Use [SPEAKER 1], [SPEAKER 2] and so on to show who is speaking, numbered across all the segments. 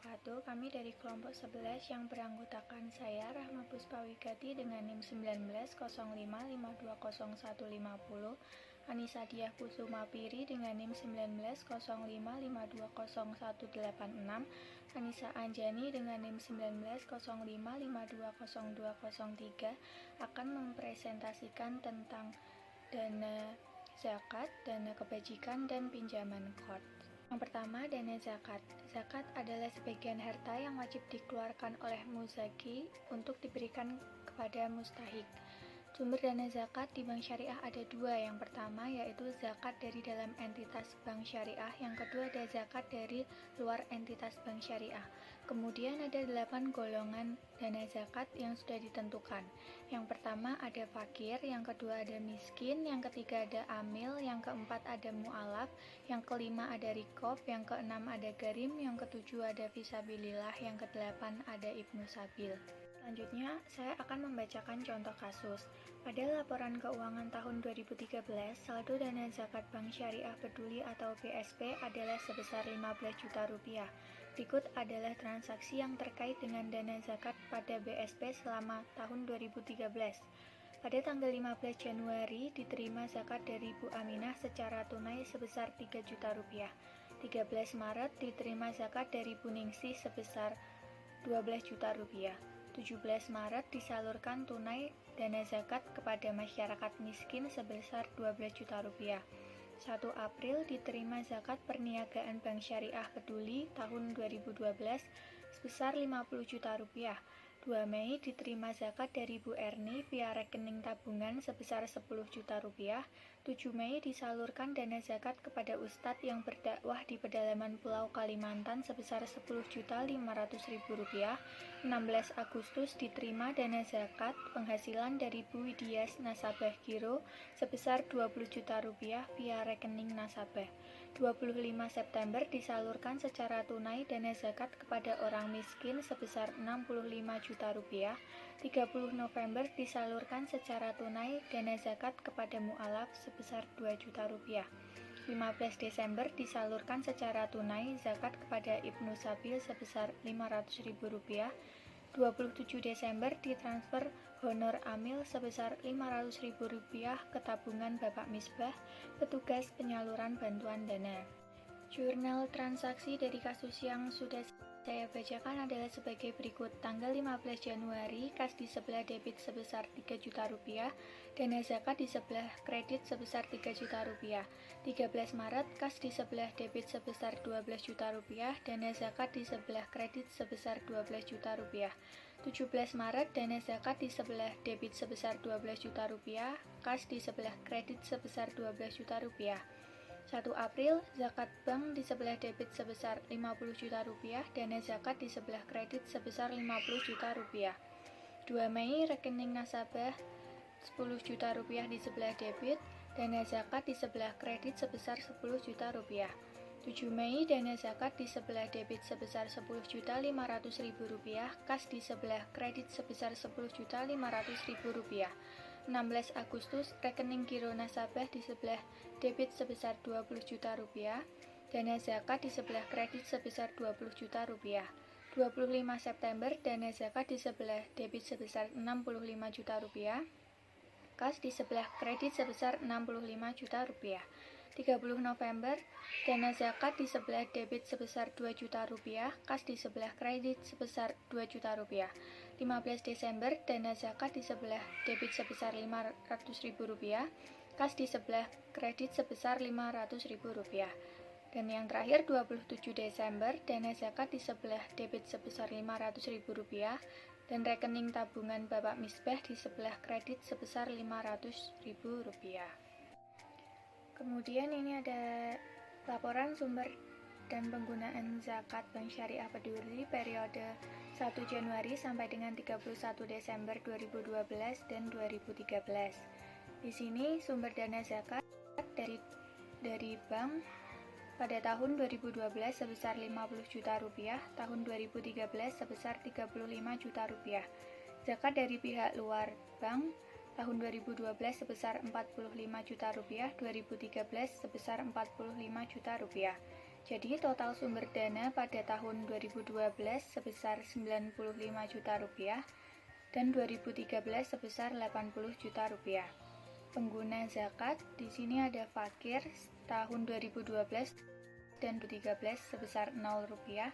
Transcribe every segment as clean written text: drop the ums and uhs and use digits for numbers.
[SPEAKER 1] wabarakatuh. Kami dari kelompok 11 yang beranggotakan saya Rahma Puspawigati dengan NIM 1905520150, Anissa Diah Kusuma Piri dengan NIM 1905520186, Anissa Anjani dengan NIM 1905520203 akan mempresentasikan tentang dana zakat, dana kebajikan, dan pinjaman qard. Yang pertama, dana zakat. Zakat adalah sebagian harta yang wajib dikeluarkan oleh muzaki untuk diberikan kepada mustahik. Sumber dana zakat di bank syariah ada dua. Yang pertama yaitu zakat dari dalam entitas bank syariah. Yang kedua ada zakat dari luar entitas bank syariah. Kemudian ada 8 golongan dana zakat yang sudah ditentukan. Yang pertama ada fakir, yang kedua ada miskin, yang ketiga ada amil, yang keempat ada mu'alaf, yang kelima ada rikob, yang keenam ada garim, yang ketujuh ada fisabilillah, yang kedelapan ada ibnu sabil. Selanjutnya, saya akan membacakan contoh kasus. Pada laporan keuangan tahun 2013, saldo dana zakat Bank Syariah Peduli atau BSP adalah sebesar 15 juta rupiah. Berikut adalah transaksi yang terkait dengan dana zakat pada BSP selama tahun 2013. Pada tanggal 15 Januari diterima zakat dari Bu Aminah secara tunai sebesar 3 juta rupiah. 13 Maret diterima zakat dari Bu Ningsih sebesar 12 juta rupiah. 17 Maret disalurkan tunai dana zakat kepada masyarakat miskin sebesar 12 juta rupiah. 1 April diterima zakat perniagaan Bank Syariah Peduli tahun 2012 sebesar 50 juta rupiah. 2 Mei diterima zakat dari Bu Erni via rekening tabungan sebesar 10 juta rupiah. 7 Mei disalurkan dana zakat kepada ustadz yang berdakwah di pedalaman Pulau Kalimantan sebesar 10.500.000 rupiah. 16 Agustus diterima dana zakat penghasilan dari Bu Widias nasabah giro sebesar 20 juta rupiah via rekening nasabah. 25 September disalurkan secara tunai dana zakat kepada orang miskin sebesar 65 juta rupiah. 30 November disalurkan secara tunai dana zakat kepada mu'alaf sebesar 2 juta rupiah. 15 Desember disalurkan secara tunai zakat kepada ibnu sabil sebesar 500.000 rupiah. 27 Desember ditransfer honor amil sebesar 500.000 rupiah ke tabungan Bapak Misbah, petugas penyaluran bantuan dana. Jurnal transaksi dari kasus yang sudah saya bacakan adalah sebagai berikut. Tanggal 15 Januari, kas di sebelah debit sebesar 3 juta rupiah, dana zakat di sebelah kredit sebesar 3 juta rupiah. 13 Maret, kas di sebelah debit sebesar 12 juta rupiah, dana zakat di sebelah kredit sebesar 12 juta rupiah. 17 Maret, dana zakat di sebelah debit sebesar 12 juta rupiah, kas di sebelah kredit sebesar 12 juta rupiah. 1 April, zakat bank di sebelah debit sebesar 50 juta rupiah, dana zakat di sebelah kredit sebesar 50 juta rupiah. 2 Mei, rekening nasabah 10 juta rupiah di sebelah debit, dana zakat di sebelah kredit sebesar 10 juta rupiah. 7 Mei, dana zakat di sebelah debit sebesar 10.500.000 rupiah, kas di sebelah kredit sebesar 10.500.000 rupiah. 16 Agustus, rekening giro nasabah di sebelah debit sebesar 20 juta rupiah, dana zakat di sebelah kredit sebesar 20 juta rupiah. 25 September, dana zakat di sebelah debit sebesar 65 juta rupiah, kas di sebelah kredit sebesar 65 juta rupiah. 30 November, dana zakat di sebelah debit sebesar 2 juta rupiah, kas di sebelah kredit sebesar 2 juta rupiah. 15 Desember, dana zakat di sebelah debit sebesar 500.000 rupiah, kas di sebelah kredit sebesar 500.000 rupiah. Dan yang terakhir 27 Desember, dana zakat di sebelah debit sebesar 500.000 rupiah, dan rekening tabungan Bapak Misbah di sebelah kredit sebesar 500.000 rupiah. Kemudian ini ada laporan sumber dan penggunaan zakat Bank Syariah Peduli periode 1 Januari sampai dengan 31 Desember 2012 dan 2013. Di sini sumber dana zakat dari bank pada tahun 2012 sebesar 50 juta rupiah, tahun 2013 sebesar 35 juta rupiah. Zakat dari pihak luar bank tahun 2012 sebesar 45 juta rupiah, 2013 sebesar 45 juta rupiah. Jadi total sumber dana pada tahun 2012 sebesar 95 juta rupiah dan 2013 sebesar 80 juta rupiah. Pengguna zakat di sini ada fakir tahun 2012 dan 2013 sebesar 0 rupiah,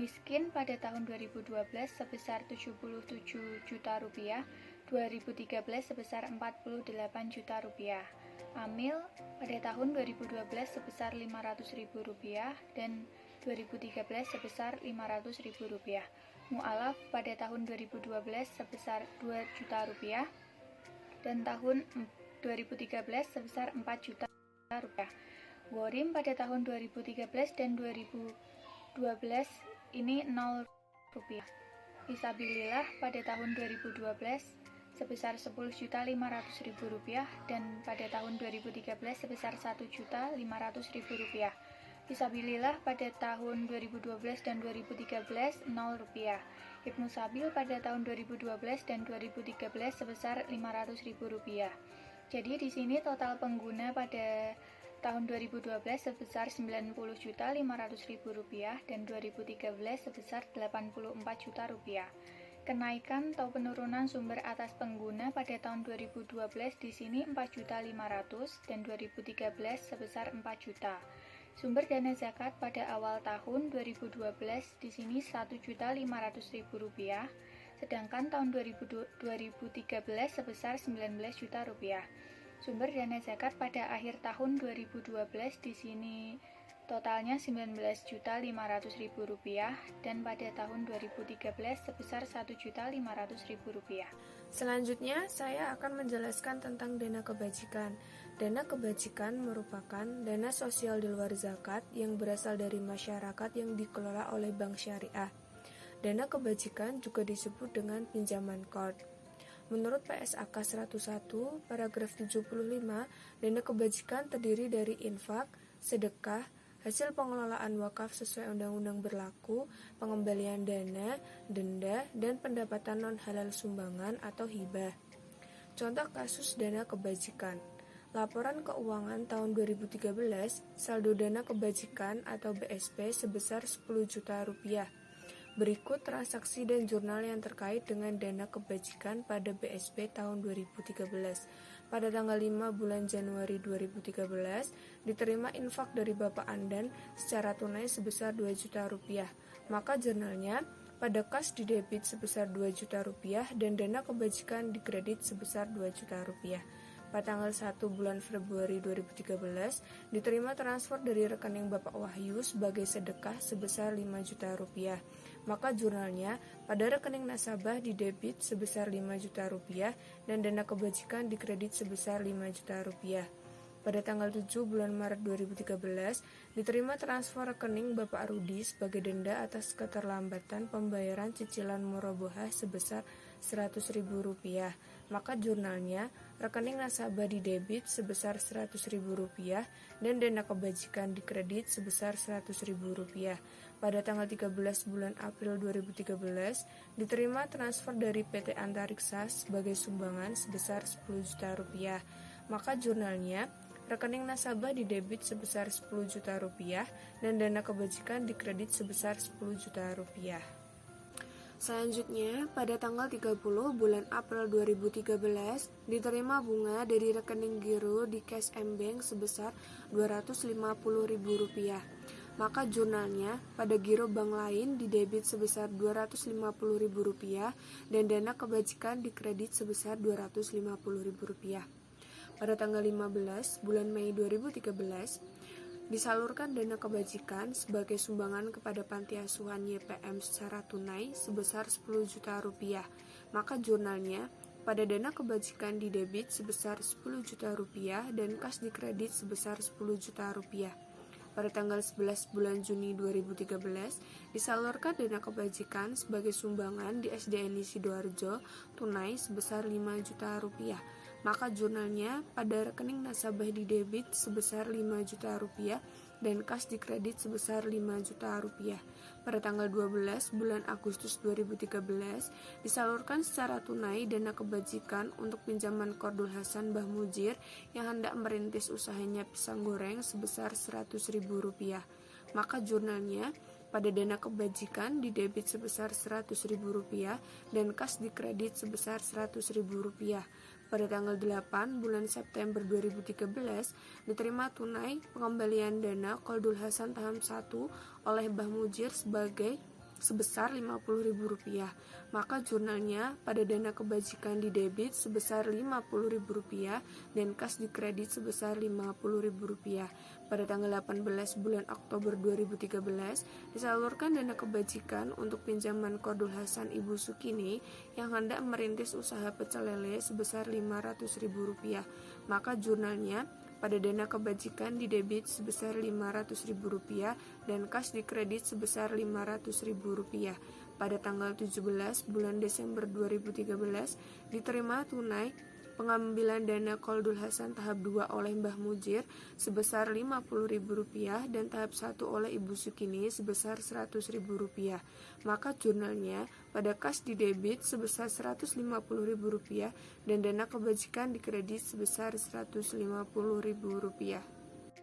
[SPEAKER 1] miskin pada tahun 2012 sebesar 77 juta rupiah, 2013 sebesar 48 juta rupiah. Amil pada tahun 2012 sebesar Rp500.000 dan 2013 sebesar Rp500.000. Mu'alaf pada tahun 2012 sebesar 2 juta rupiah dan tahun 2013 sebesar 4 juta rupiah. Ghorim pada tahun 2013 dan 2012 ini 0 rupiah. Fisabilillah pada tahun 2012 sebesar Rp10.500.000 dan pada tahun 2013 sebesar Rp1.500.000. Fisabilillah pada tahun 2012 dan 2013 0 rupiah. Ibnu Sabil pada tahun 2012 dan 2013 sebesar Rp500.000. Jadi di sini total pengguna pada tahun 2012 sebesar Rp90.500.000 dan 2013 sebesar Rp84 juta. Kenaikan atau penurunan sumber atas pengguna pada tahun 2012 di sini 4.500.000 dan 2013 sebesar 4 juta. Sumber dana zakat pada awal tahun 2012 di sini Rp1.500.000, sedangkan tahun 2013 sebesar 19 juta rupiah. Sumber dana zakat pada akhir tahun 2012 di sini totalnya Rp19.500.000 dan pada tahun 2013 sebesar Rp1.500.000.
[SPEAKER 2] Selanjutnya, saya akan menjelaskan tentang dana kebajikan. Dana kebajikan merupakan dana sosial di luar zakat yang berasal dari masyarakat yang dikelola oleh bank syariah. Dana kebajikan juga disebut dengan pinjaman qard. Menurut PSAK 101, paragraf 75, dana kebajikan terdiri dari infak, sedekah, hasil pengelolaan wakaf sesuai undang-undang berlaku, pengembalian dana, denda, dan pendapatan non-halal sumbangan atau hibah. Contoh kasus dana kebajikan. Laporan keuangan tahun 2013, saldo dana kebajikan atau BSP sebesar Rp10 juta. Berikut transaksi dan jurnal yang terkait dengan dana kebajikan pada BSP tahun 2013. Pada tanggal 5 bulan Januari 2013, diterima infak dari Bapak Andan secara tunai sebesar Rp2 juta. Maka jurnalnya pada kas didebit sebesar Rp2 juta dan dana kebajikan dikredit sebesar Rp2 juta. Pada tanggal 1 bulan Februari 2013, diterima transfer dari rekening Bapak Wahyu sebagai sedekah sebesar Rp5 juta. Maka jurnalnya pada rekening nasabah didebit sebesar Rp5 juta dan dana kebajikan dikredit sebesar Rp5 juta. Pada tanggal 7 bulan Maret 2013, diterima transfer rekening Bapak Rudi sebagai denda atas keterlambatan pembayaran cicilan murabohah sebesar Rp100.000. Maka jurnalnya, rekening nasabah didebit sebesar Rp100.000 dan dana kebajikan dikredit sebesar Rp100.000. Pada tanggal 13 bulan April 2013, diterima transfer dari PT Antariksa sebagai sumbangan sebesar Rp10 juta. Maka jurnalnya, rekening nasabah didebit sebesar Rp10 juta dan dana kebajikan dikredit sebesar Rp10 juta. Selanjutnya, pada tanggal 30 bulan April 2013, diterima bunga dari rekening giro di Cash Bank sebesar Rp250.000. Maka jurnalnya pada giro bank lain didebit sebesar Rp250.000 dan dana kebajikan dikredit sebesar Rp250.000. Pada tanggal 15 bulan Mei 2013, disalurkan dana kebajikan sebagai sumbangan kepada panti asuhan YPM secara tunai sebesar Rp10 juta. Maka jurnalnya pada dana kebajikan didebit sebesar Rp10 juta dan kas dikredit sebesar Rp10 juta. Pada tanggal 11 bulan Juni 2013, disalurkan dana kebajikan sebagai sumbangan di SDN Sidoarjo tunai sebesar Rp5 juta. Maka jurnalnya pada rekening nasabah didebit sebesar Rp5 juta dan kas dikredit sebesar Rp5 juta. Pada tanggal 12 bulan Agustus 2013, disalurkan secara tunai dana kebajikan untuk pinjaman Kordul Hasan Mbah Mujir yang hendak merintis usahanya pisang goreng sebesar Rp100.000. maka jurnalnya pada dana kebajikan didebit sebesar Rp100.000 dan kas dikredit sebesar Rp100.000. Pada tanggal 8 bulan September 2013 diterima tunai pengembalian dana Qoldul Hasan tahap 1 oleh Mbah Mujir sebesar Rp50.000, maka jurnalnya pada dana kebajikan didebit sebesar Rp50.000 dan kas dikredit sebesar Rp50.000. Pada tanggal 18 bulan Oktober 2013 disalurkan dana kebajikan untuk pinjaman Qoldul Hasan Ibu Sukini yang hendak merintis usaha pecel lele sebesar Rp500.000, maka jurnalnya pada dana kebajikan didebit sebesar Rp500.000 dan kas dikredit sebesar Rp500.000. Pada tanggal 17 bulan Desember 2013 diterima tunai pengambilan dana Qoldul Hasan tahap 2 oleh Mbah Mujir sebesar Rp50.000 dan tahap 1 oleh Ibu Sukini sebesar Rp100.000, maka jurnalnya pada kas didebit sebesar Rp150.000 dan dana kebajikan dikredit sebesar Rp150.000.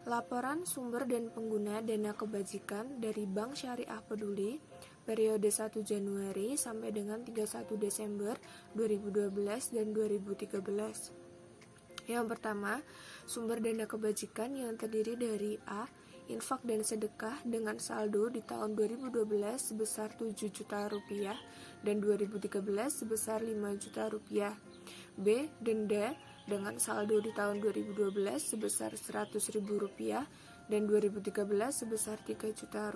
[SPEAKER 2] Laporan sumber dan pengguna dana kebajikan dari Bank Syariah Peduli periode 1 Januari sampai dengan 31 Desember 2012 dan 2013. Yang pertama, sumber dana kebajikan yang terdiri dari A. Infak dan sedekah dengan saldo di tahun 2012 sebesar Rp7 juta dan 2013 sebesar Rp5 juta. B. Denda dengan saldo di tahun 2012 sebesar Rp100.000 dan 2013 sebesar Rp3 juta.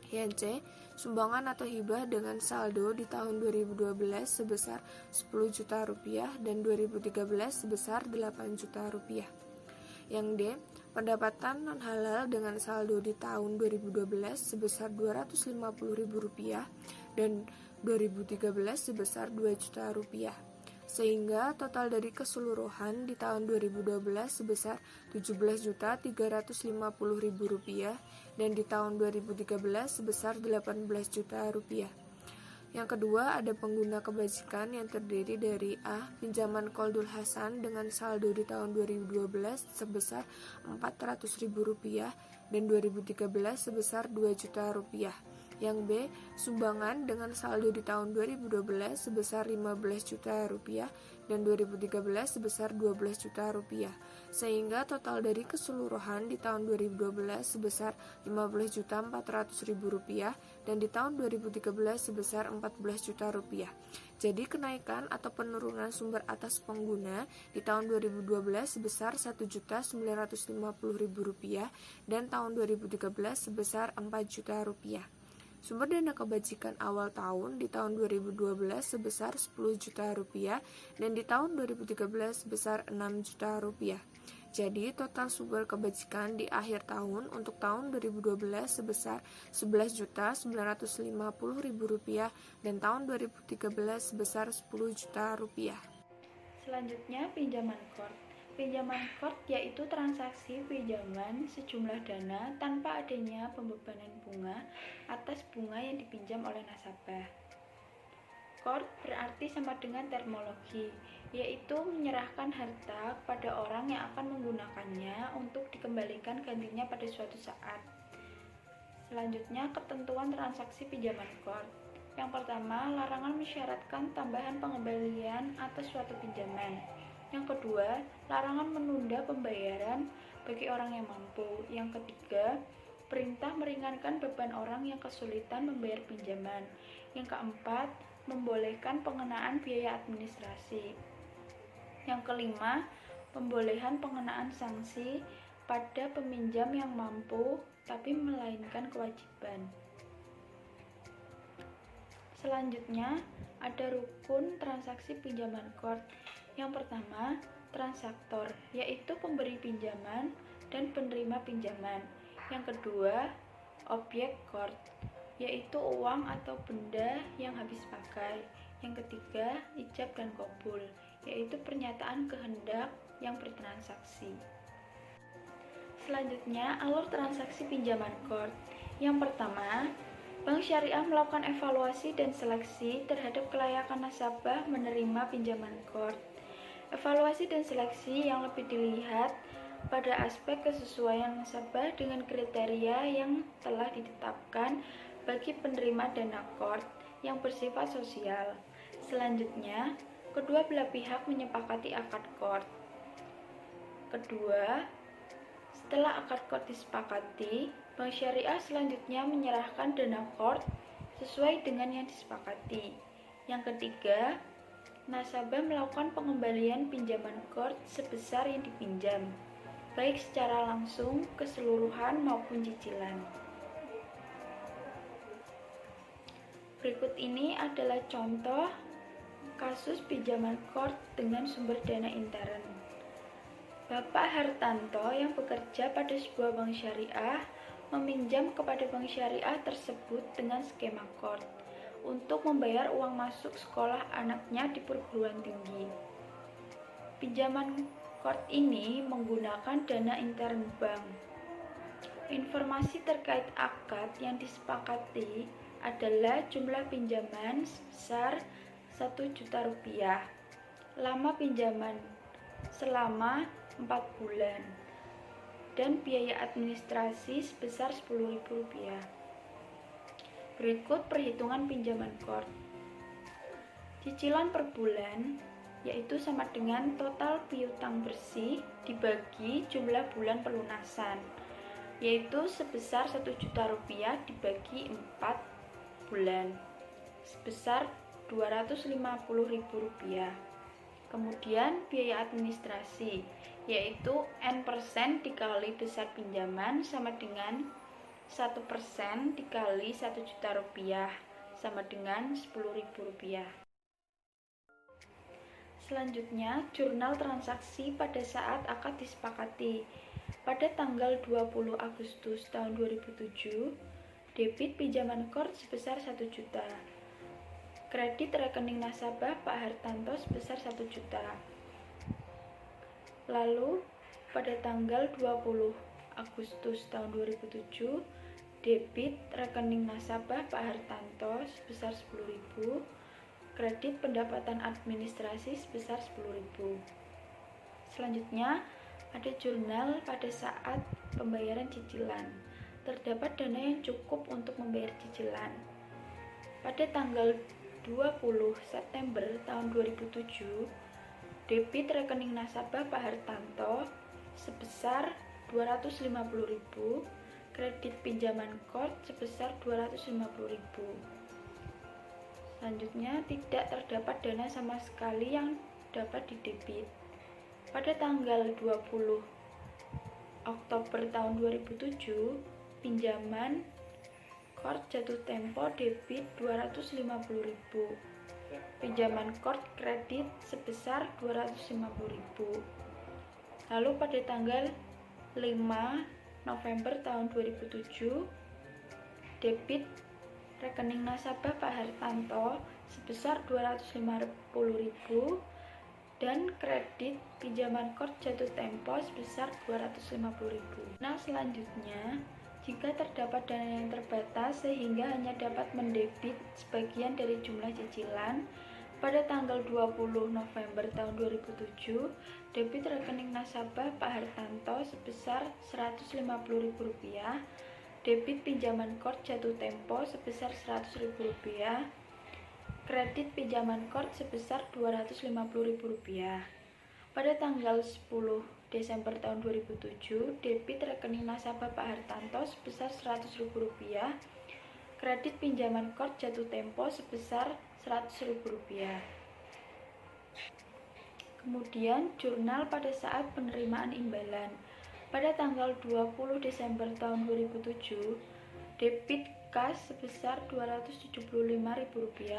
[SPEAKER 2] Yang C. Sumbangan atau hibah dengan saldo di tahun 2012 sebesar Rp10 juta dan 2013 sebesar Rp8 juta. Yang D. Pendapatan non halal dengan saldo di tahun 2012 sebesar Rp250.000 dan 2013 sebesar Rp2 juta. Sehingga total dari keseluruhan di tahun 2012 sebesar Rp17.350.000 dan di tahun 2013 sebesar Rp18 juta. Yang kedua, ada pengguna kebajikan yang terdiri dari A. Pinjaman Qoldul Hasan dengan saldo di tahun 2012 sebesar Rp400.000 dan 2013 sebesar Rp2 juta. Yang B. Sumbangan dengan saldo di tahun 2012 sebesar Rp15 juta dan 2013 sebesar Rp12 juta. Sehingga total dari keseluruhan di tahun 2012 sebesar Rp15.400.000 dan di tahun 2013 sebesar Rp14 juta. Jadi kenaikan atau penurunan sumber atas pengguna di tahun 2012 sebesar Rp1.950.000 dan tahun 2013 sebesar Rp4 juta. Sumber dana kebajikan awal tahun di tahun 2012 sebesar Rp10 juta dan di tahun 2013 sebesar Rp6 juta. Jadi total sumber kebajikan di akhir tahun untuk tahun 2012 sebesar Rp11.950.000 dan tahun 2013 sebesar Rp10 juta.
[SPEAKER 1] Selanjutnya, pinjaman kort. Pinjaman kort yaitu transaksi pinjaman sejumlah dana tanpa adanya pembebanan bunga atas bunga yang dipinjam oleh nasabah. Kort berarti sama dengan termologi, yaitu menyerahkan harta pada orang yang akan menggunakannya untuk dikembalikan gantinya pada suatu saat. Selanjutnya, ketentuan transaksi pinjaman kort. Yang pertama, larangan mensyaratkan tambahan pengembalian atas suatu pinjaman. Yang kedua, larangan menunda pembayaran bagi orang yang mampu. Yang ketiga, perintah meringankan beban orang yang kesulitan membayar pinjaman. Yang keempat, membolehkan pengenaan biaya administrasi. Yang kelima, pembolehan pengenaan sanksi pada peminjam yang mampu tapi melainkan kewajiban. Selanjutnya, ada rukun transaksi pinjaman kort. Yang pertama, transaktor, yaitu pemberi pinjaman dan penerima pinjaman. Yang kedua, objek kort, yaitu uang atau benda yang habis pakai. Yang ketiga, ijab dan qabul, yaitu pernyataan kehendak yang bertransaksi. Selanjutnya, alur transaksi pinjaman kort. Yang pertama, Bank Syariah melakukan evaluasi dan seleksi terhadap kelayakan nasabah menerima pinjaman kort. Evaluasi dan seleksi yang lebih dilihat pada aspek kesesuaian nasabah dengan kriteria yang telah ditetapkan bagi penerima dana kort yang bersifat sosial. Selanjutnya, kedua belah pihak menyepakati akad kort. Kedua, setelah akad kort disepakati, Bank Syariah selanjutnya menyerahkan dana kort sesuai dengan yang disepakati. Yang ketiga, nasabah melakukan pengembalian pinjaman kort sebesar yang dipinjam, baik secara langsung, keseluruhan maupun cicilan. Berikut ini adalah contoh kasus pinjaman kort dengan sumber dana intern. Bapak Hartanto yang bekerja pada sebuah bank syariah meminjam kepada bank syariah tersebut dengan skema kort untuk membayar uang masuk sekolah anaknya di perguruan tinggi. Pinjaman kort ini menggunakan dana intern bank. Informasi terkait akad yang disepakati adalah jumlah pinjaman sebesar Rp1.000.000, lama pinjaman selama 4 bulan, dan biaya administrasi sebesar Rp10.000. Berikut perhitungan pinjaman kort. Cicilan per bulan yaitu sama dengan total piutang bersih dibagi jumlah bulan pelunasan, yaitu sebesar Rp1.000.000 dibagi 4 bulan, sebesar Rp250.000. Kemudian biaya administrasi, yaitu N% dikali besar pinjaman sama dengan 1% dikali Rp1.000.000 sama dengan Rp10.000. Selanjutnya, jurnal transaksi pada saat akad disepakati. Pada tanggal 20 Agustus tahun 2007, debit pinjaman kort sebesar 1 juta. Kredit rekening nasabah Pak Hartanto sebesar 1 juta. Lalu, pada tanggal 20 Agustus tahun 2007, debit rekening nasabah Pak Hartanto sebesar 10.000, kredit pendapatan administrasi sebesar 10.000. Selanjutnya, ada jurnal pada saat pembayaran cicilan. Terdapat dana yang cukup untuk membayar cicilan. Pada tanggal 20 September tahun 2007, debit rekening nasabah Pak Hartanto sebesar 250.000, kredit pinjaman kort sebesar 250.000. Selanjutnya, tidak terdapat dana sama sekali yang dapat didebit. Pada tanggal 20 Oktober tahun 2007, pinjaman kort jatuh tempo debit 250.000. Pinjaman kort kredit sebesar 250.000. Lalu pada tanggal 5 November tahun 2007, debit rekening nasabah Pak Hartanto sebesar 250.000 dan kredit pinjaman kort jatuh tempo sebesar 250.000. Nah, selanjutnya, jika terdapat dana yang terbatas sehingga hanya dapat mendebit sebagian dari jumlah cicilan, pada tanggal 20 November tahun 2007, debit rekening nasabah Pak Hartanto sebesar Rp150.000, debit pinjaman kort jatuh tempo sebesar Rp100.000, kredit pinjaman kort sebesar Rp250.000. Pada tanggal 10 Desember tahun 2007, debit rekening nasabah Pak Hartanto sebesar Rp100.000, kredit pinjaman kort jatuh tempo sebesar Rp100.000. Kemudian, jurnal pada saat penerimaan imbalan. Pada tanggal 20 Desember tahun 2007, debit kas sebesar Rp275.000,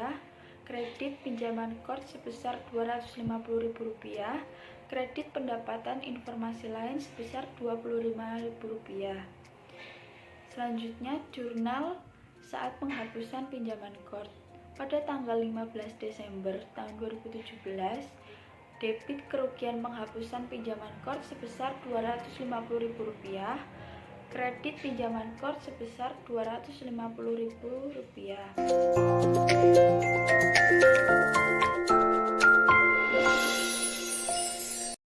[SPEAKER 1] kredit pinjaman kort sebesar Rp250.000, kredit pendapatan informasi lain sebesar Rp25.000. Selanjutnya, jurnal saat penghapusan pinjaman kort. Pada tanggal 15 Desember tahun 2017, debit kerugian penghapusan pinjaman kort sebesar Rp250.000, kredit pinjaman kort sebesar Rp250.000.